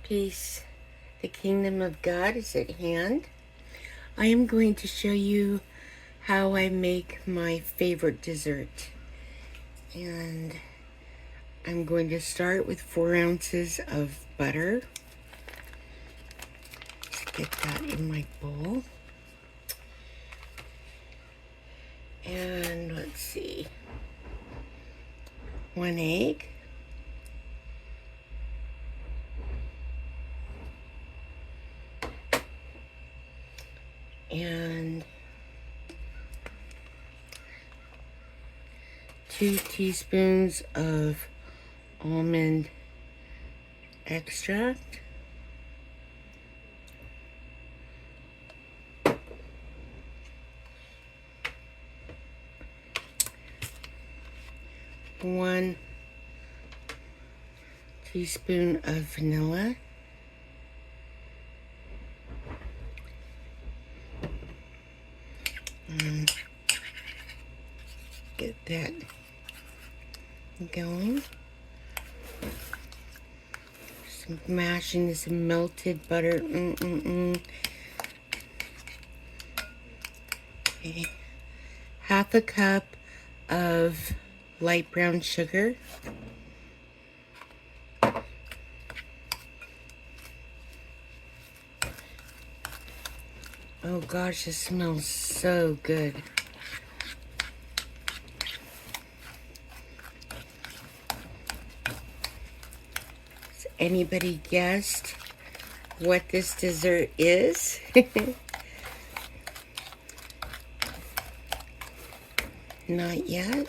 Peace. The kingdom of God is at hand. I am going to show you how I make my favorite dessert. And I'm going to start with 4 ounces of butter. Let's get that in my bowl. And let's see, 1 egg. And 2 teaspoons of almond extract. One teaspoon of vanilla. Get that going. Some mashing this melted butter. Okay. 1/2 cup of light brown sugar. Oh gosh, this smells so good. Has anybody guessed what this dessert is? Not yet.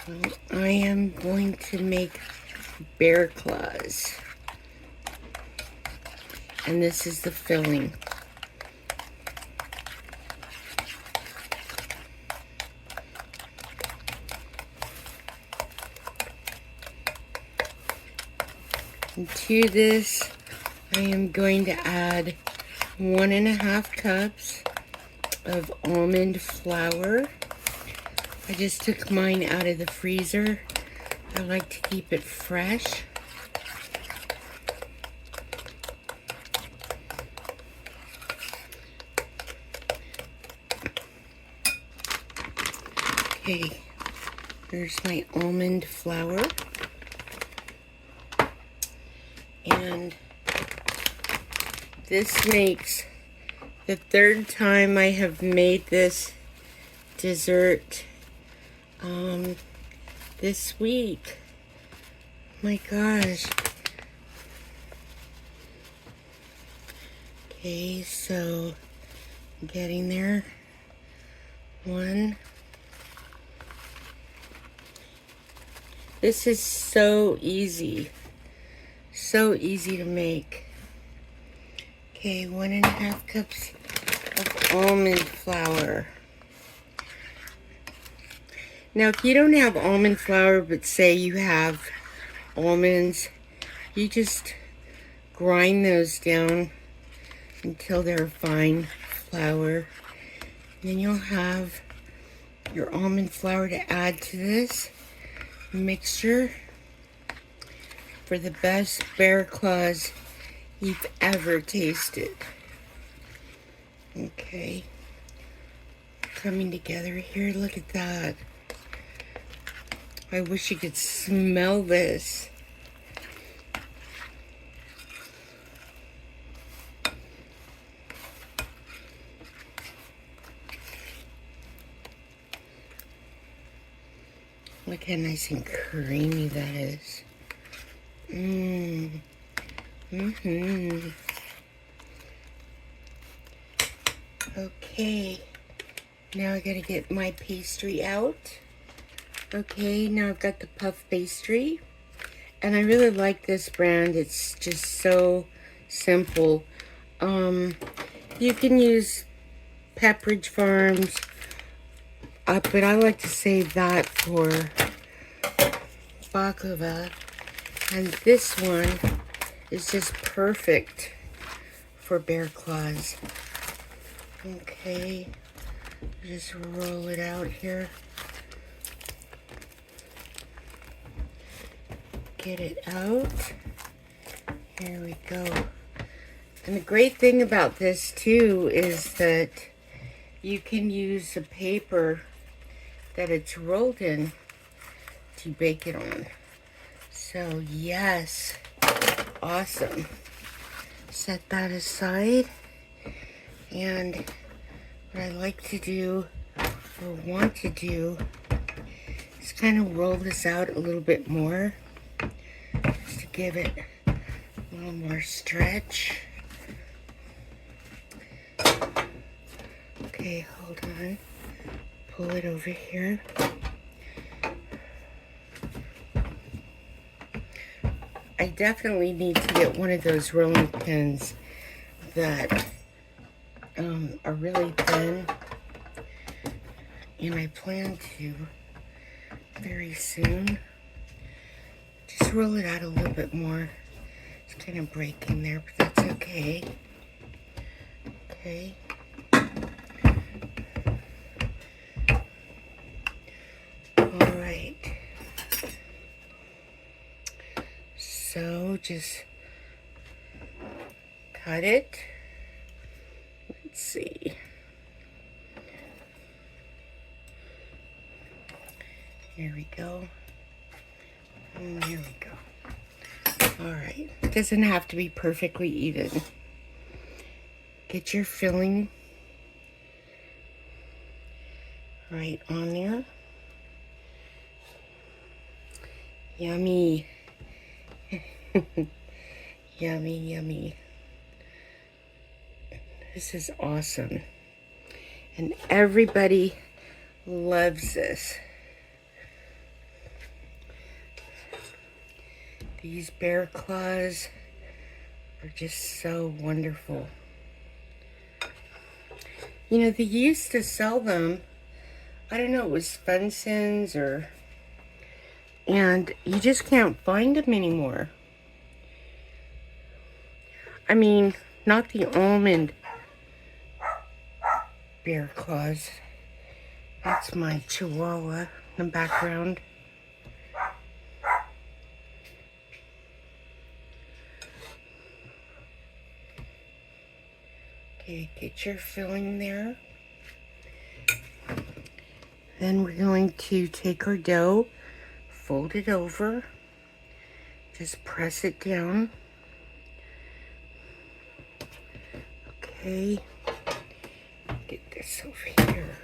Well, I am going to make Bearclaws. And this is the filling. And to this, I am going to add 1.5 cups of almond flour. I just took mine out of the freezer. I like to keep it fresh. Okay, there's my almond flour. And this makes the 3rd time I have made this dessert this week. My gosh. Okay, so I'm getting there. 1. This is so easy. So easy to make. Okay, 1.5 cups of almond flour. Now, if you don't have almond flour, but say you have almonds, you just grind those down until they're fine flour. Then you'll have your almond flour to add to this mixture for the best Bearclaws you've ever tasted. Okay, coming together here. Look at that. I wish you could smell this. Look how nice and creamy that is. Okay, now I gotta get my pastry out. Okay, now I've got the puff pastry, and I really like this brand. It's just so simple. You can use Pepperidge Farms, but I like to save that for baklava. And this one is just perfect for Bearclaws. Okay, just roll it out here. Get it out. There we go. And the great thing about this too is that you can use the paper that it's rolled in to bake it on. So yes, awesome. Set that aside. And what I like to do, or want to do, is kind of roll this out a little bit more, just to give it a little more stretch. Okay, hold on. Pull it over here. I definitely need to get one of those rolling pins that are really thin, and I plan to very soon. Just roll it out a little bit more. It's kind of breaking there, but that's okay. Okay. All right. So just cut it. Let's see. Here we go. And there we go. All right. It doesn't have to be perfectly even. Get your filling right on there. Yummy. Yummy, yummy. This is awesome. And everybody loves this. These Bearclaws are just so wonderful. You know, they used to sell them, I don't know, it was Funsons or, and you just can't find them anymore. I mean, not the almond Bearclaws. That's my Chihuahua in the background. Okay, get your filling there. Then we're going to take our dough, fold it over, just press it down. Okay, get this over here.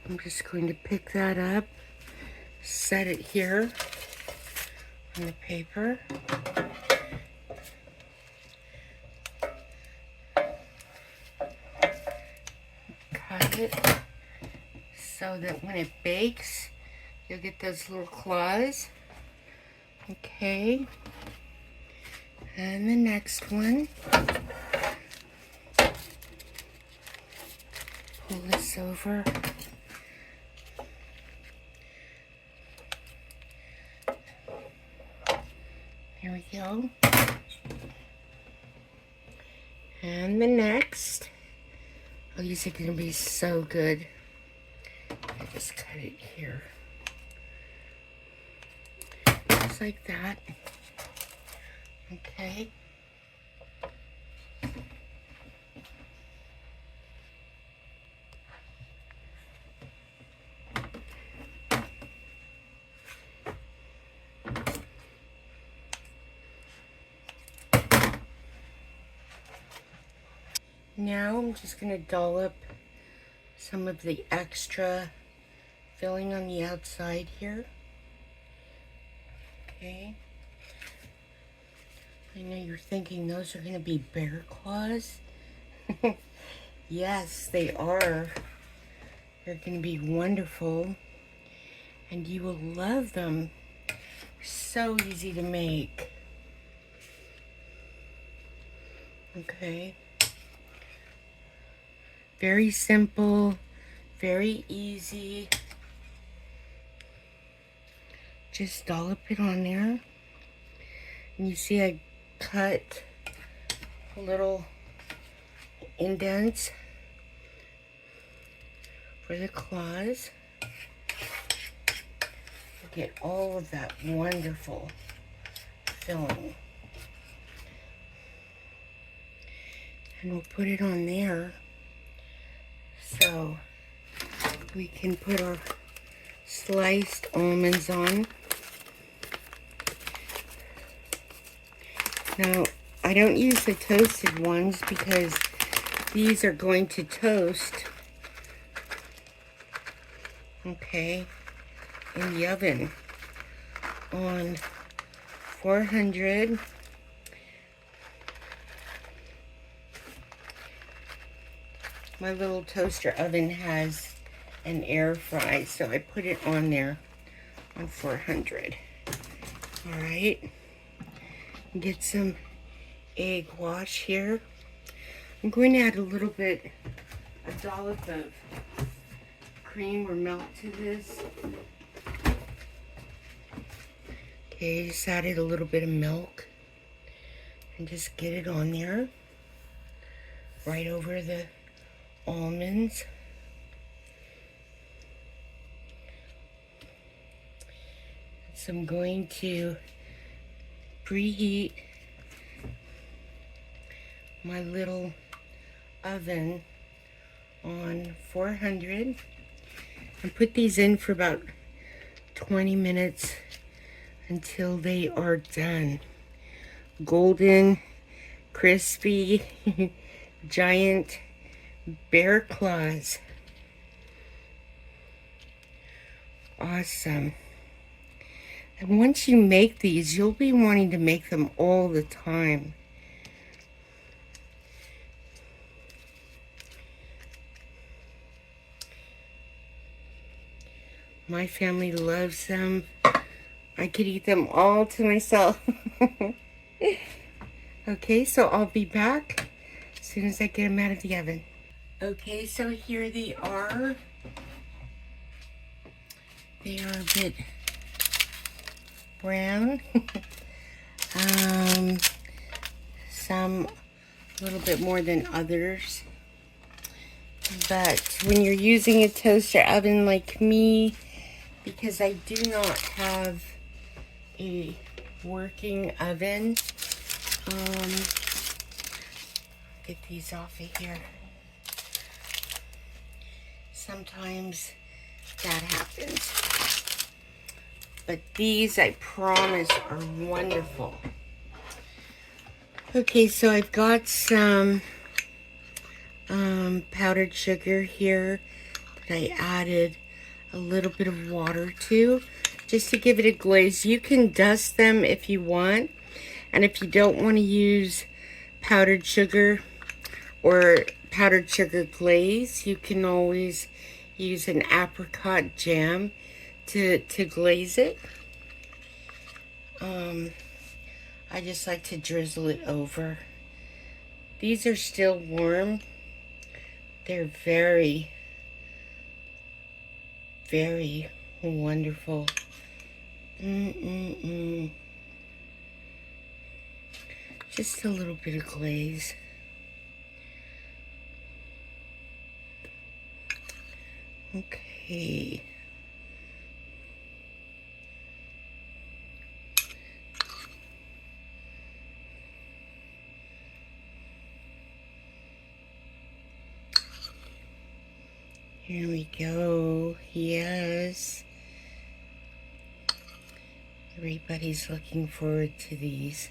I'm just going to pick that up, set it here on the paper. Cut it so that when it bakes, you'll get those little claws. Okay. And the next one. Pull this over. There we go. And the next. Oh, these are going to be so good. I just cut it here. Just like that. Okay. Now I'm just going to dollop some of the extra filling on the outside here. Okay. I know you're thinking those are going to be Bearclaws. Yes, they are. They're going to be wonderful. And you will love them. So easy to make. Okay. Very simple, very easy. Just dollop it on there. And you see I cut little indents for the claws. Get all of that wonderful filling. And we'll put it on there so we can put our sliced almonds on. Now, I don't use the toasted ones because these are going to toast, okay, in the oven on 400. My little toaster oven has an air fry, so I put it on there on 400. All right, get some egg wash here. I'm going to add a dollop of cream or milk to this. Okay, just added a little bit of milk and just get it on there, right over the almonds. So I'm going to preheat my little oven on 400 and put these in for about 20 minutes until they are done. Golden, crispy, giant Bearclaws. Awesome. And once you make these, you'll be wanting to make them all the time. My family loves them. I could eat them all to myself. Okay, so I'll be back as soon as I get them out of the oven. Okay, so here they are. They are a bit brown. Some a little bit more than others. But when you're using a toaster oven like me, because I do not have a working oven, get these off of here. Sometimes that happens. But these, I promise, are wonderful. Okay, so I've got some powdered sugar here that I added a little bit of water to, just to give it a glaze. You can dust them if you want, and if you don't want to use powdered sugar or powdered sugar glaze, you can always use an apricot jam to glaze it. I just like to drizzle it over. These are still warm. They're very, very wonderful. Just a little bit of glaze. Okay. Here we go. Yes. Everybody's looking forward to these.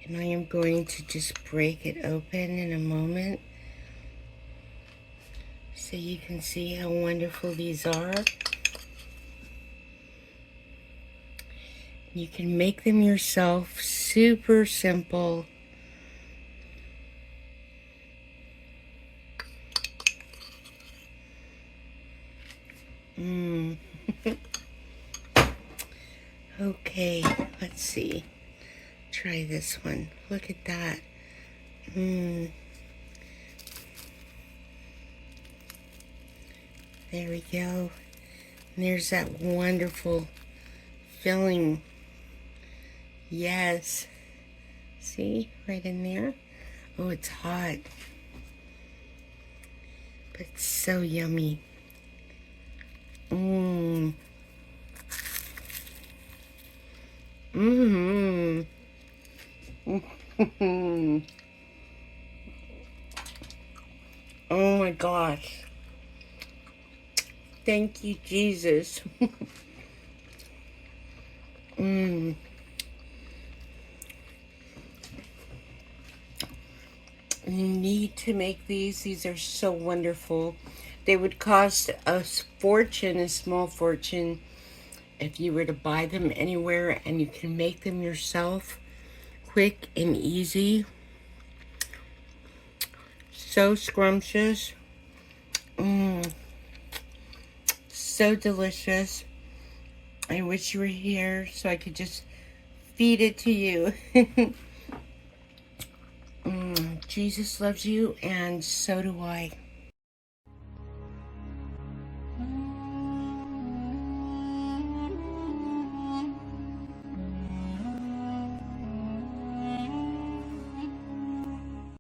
And I am going to just break it open in a moment so you can see how wonderful these are. You can make them yourself, super simple. Okay, let's see. Try this one. Look at that. There we go. And there's that wonderful filling. Yes. See? Right in there. Oh, it's hot. But it's so yummy. Mmm. Mmm. Oh my gosh. Thank you, Jesus. Mmm. You need to make these. These are so wonderful. They would cost a fortune, a small fortune, if you were to buy them anywhere, and you can make them yourself. Quick and easy. So scrumptious. Mmm. So delicious. I wish you were here so I could just feed it to you. Jesus loves you, and so do I.